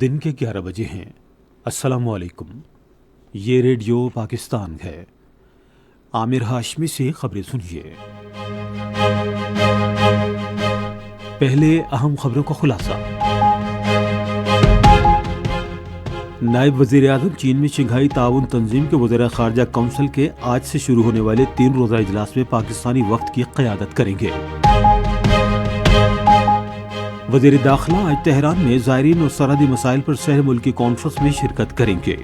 دن کے 11 بجے ہیں۔ السلام علیکم، یہ ریڈیو پاکستان ہے۔ عامر ہاشمی سے خبریں سنیے۔ پہلے اہم خبروں کا خلاصہ۔ نائب وزیر اعظم چین میں شنگھائی تعاون تنظیم کے وزراء خارجہ کونسل کے آج سے شروع ہونے والے 3 روزہ اجلاس میں پاکستانی وفد کی قیادت کریں گے۔ وزیر داخلہ آج تہران میں زائرین اور سرحدی مسائل پر سہ ملکی کانفرنس میں شرکت کریں گے۔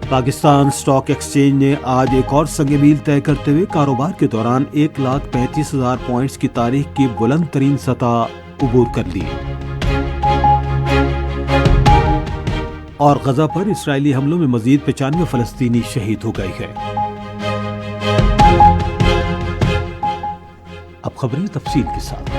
پاکستان اسٹاک ایکسچینج نے آج ایک اور سنگ میل طے کرتے ہوئے کاروبار کے دوران 1,35,000 پوائنٹس کی تاریخ کی بلند ترین سطح عبور کر لی۔ اور غزہ پر اسرائیلی حملوں میں مزید 95 فلسطینی شہید ہو گئے ہیں۔ اب خبریں تفصیل کے ساتھ۔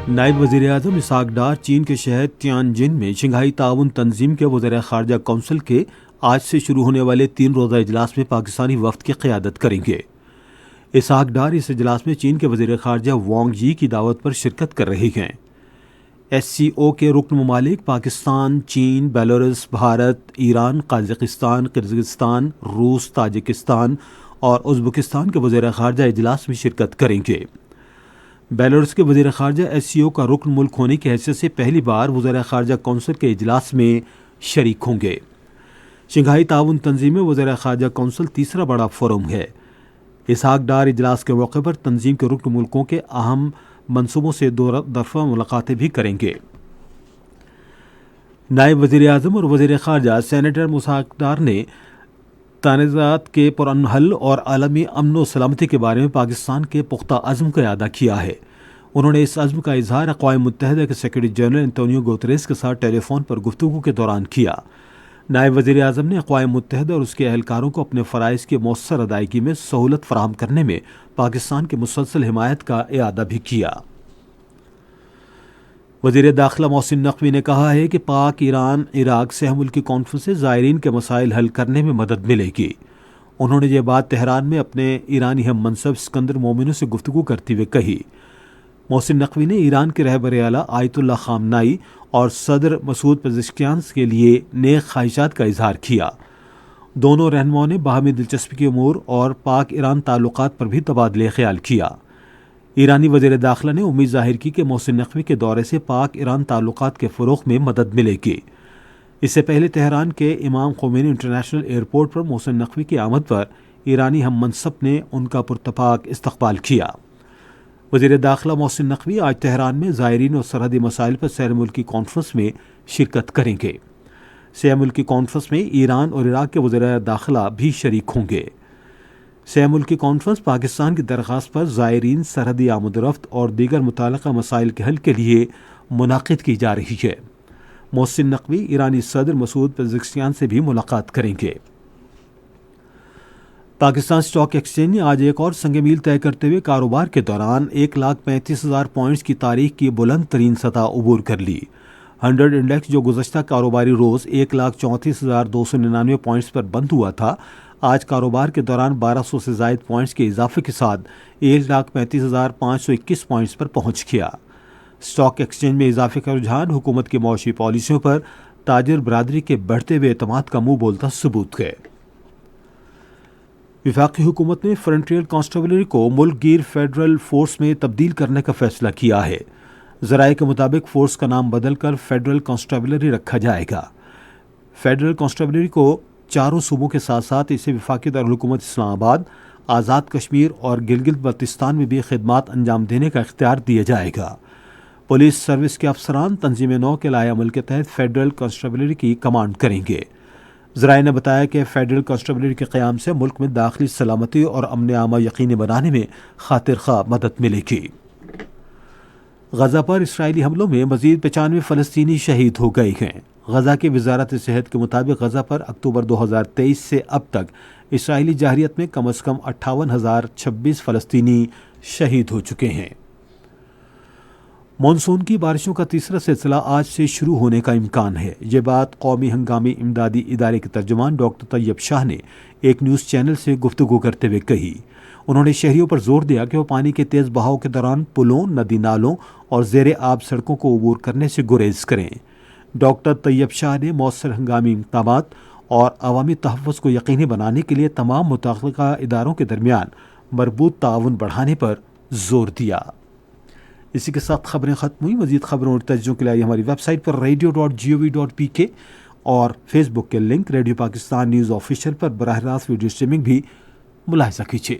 نائب وزیر اعظم اسحاق ڈار چین کے شہر تیانجن میں شنگھائی تعاون تنظیم کے وزراء خارجہ کونسل کے آج سے شروع ہونے والے 3 روزہ اجلاس میں پاکستانی وفد کی قیادت کریں گے۔ اسحاق ڈار اس اجلاس میں چین کے وزیر خارجہ وانگ یی کی دعوت پر شرکت کر رہے ہیں۔ SCO کے رکن ممالک پاکستان، چین، بیلاروس، بھارت، ایران، قازقستان، قرغیزستان، روس، تاجکستان اور ازبکستان کے وزیر خارجہ اجلاس میں شرکت کریں گے۔ بیلاروس کے وزیر خارجہ SCO کا رکن ملک ہونے کی حیثیت سے پہلی بار وزراء خارجہ کونسل کے اجلاس میں شریک ہوں گے۔ شنگھائی تعاون تنظیم میں وزراء خارجہ کونسل تیسرا بڑا فورم ہے۔ اسحاق ڈار اجلاس کے موقع پر تنظیم کے رکن ملکوں کے اہم منصوبوں سے دو طرفہ ملاقاتیں بھی کریں گے۔ نائب وزیر اعظم اور وزیر خارجہ سینیٹر اسحاق ڈار نے تنازعات کے پرامن حل اور عالمی امن و سلامتی کے بارے میں پاکستان کے پختہ عزم کا اعادہ کیا ہے۔ انہوں نے اس عزم کا اظہار اقوام متحدہ کے سیکرٹری جنرل انتونیو گوتریس کے ساتھ ٹیلی فون پر گفتگو کے دوران کیا۔ نائب وزیر اعظم نے اقوام متحدہ اور اس کے اہلکاروں کو اپنے فرائض کی مؤثر ادائیگی میں سہولت فراہم کرنے میں پاکستان کی مسلسل حمایت کا اعادہ بھی کیا۔ وزیر داخلہ محسن نقوی نے کہا ہے کہ پاک ایران عراق سہ ملکی کانفرنس سے زائرین کے مسائل حل کرنے میں مدد ملے گی۔ انہوں نے یہ بات تہران میں اپنے ایرانی ہم منصب اسکندر مومنو سے گفتگو کرتے ہوئے کہی۔ محسن نقوی نے ایران کے رہبر اعلیٰ آیت اللہ خامنائی اور صدر مسعود پزشکیان کے لیے نیک خواہشات کا اظہار کیا۔ دونوں رہنماؤں نے باہمی دلچسپی کے امور اور پاک ایران تعلقات پر بھی تبادلہ خیال کیا۔ ایرانی وزیر داخلہ نے امید ظاہر کی کہ محسن نقوی کے دورے سے پاک ایران تعلقات کے فروغ میں مدد ملے گی۔ اس سے پہلے تہران کے امام خمینی انٹرنیشنل ایئرپورٹ پر محسن نقوی کی آمد پر ایرانی ہم منصب نے ان کا پرتپاک استقبال کیا۔ وزیر داخلہ محسن نقوی آج تہران میں زائرین اور سرحدی مسائل پر سہ ملکی کانفرنس میں شرکت کریں گے۔ سہ ملکی کانفرنس میں ایران اور عراق کے وزراء داخلہ بھی شریک ہوں گے۔ سہ ملکی کانفرنس پاکستان کی درخواست پر زائرین، سرحدی آمد و رفت اور دیگر متعلقہ مسائل کے حل کے لیے منعقد کی جا رہی ہے۔ محسن نقوی ایرانی صدر مسعود پزشکیان سے بھی ملاقات کریں گے۔ پاکستان اسٹاک ایکسچینج نے آج ایک اور سنگ میل طے کرتے ہوئے کاروبار کے دوران 1,35,000 پوائنٹس کی تاریخ کی بلند ترین سطح عبور کر لی۔ 100 انڈیکس جو گزشتہ کاروباری روز 1,34,299 پوائنٹس پر بند ہوا تھا، آج کاروبار کے دوران 1,200 سے زائد پوائنٹس کے اضافے کے ساتھ 1,35,521 پوائنٹس پر پہنچ گیا۔ اسٹاک ایکسچینج میں اضافے کا رجحان حکومت کی معاشی پالیسیوں پر تاجر برادری کے بڑھتے ہوئے اعتماد کا منہ بولتا ثبوت ہے۔ وفاقی حکومت نے فرنٹیئر کانسٹیبلری کو ملک گیر فیڈرل فورس میں تبدیل کرنے کا فیصلہ کیا ہے۔ ذرائع کے مطابق فورس کا نام بدل کر فیڈرل کانسٹیبلری رکھا جائے گا۔ فیڈرل کانسٹیبلری کو 4 صوبوں کے ساتھ ساتھ اسے وفاقی دارالحکومت اسلام آباد، آزاد کشمیر اور گلگت بلتستان میں بھی خدمات انجام دینے کا اختیار دیا جائے گا۔ پولیس سروس کے افسران تنظیم نو کے لائحہ عمل کے تحت فیڈرل کانسٹیبلری کی کمانڈ کریں گے۔ ذرائع نے بتایا کہ فیڈرل کانسٹیبلری کے قیام سے ملک میں داخلی سلامتی اور امن عامہ یقینی بنانے میں خاطر خواہ مدد ملے گی۔ غزہ پر اسرائیلی حملوں میں مزید 95 فلسطینی شہید ہو گئے ہیں۔ غزہ کی وزارت صحت کے مطابق غزہ پر اکتوبر 2023 سے اب تک اسرائیلی جارحیت میں کم از کم 58,026 فلسطینی شہید ہو چکے ہیں۔ مانسون کی بارشوں کا تیسرا سلسلہ آج سے شروع ہونے کا امکان ہے۔ یہ بات قومی ہنگامی امدادی ادارے کے ترجمان ڈاکٹر طیب شاہ نے ایک نیوز چینل سے گفتگو کرتے ہوئے کہی۔ انہوں نے شہریوں پر زور دیا کہ وہ پانی کے تیز بہاؤ کے دوران پلوں، ندی نالوں اور زیر آب سڑکوں کو عبور کرنے سے گریز کریں۔ ڈاکٹر طیب شاہ نے مؤثر ہنگامی اقدامات اور عوامی تحفظ کو یقینی بنانے کے لیے تمام متعلقہ اداروں کے درمیان مربوط تعاون بڑھانے پر زور دیا۔ اسی کے ساتھ خبریں ختم ہوئی۔ مزید خبروں اور تجزیوں کے لیے ہماری ویب سائٹ پر radio.gov.pk اور فیس بک کے link radio Pakistan news official پر براہ راست ویڈیو اسٹریمنگ بھی ملاحظہ کیجیے۔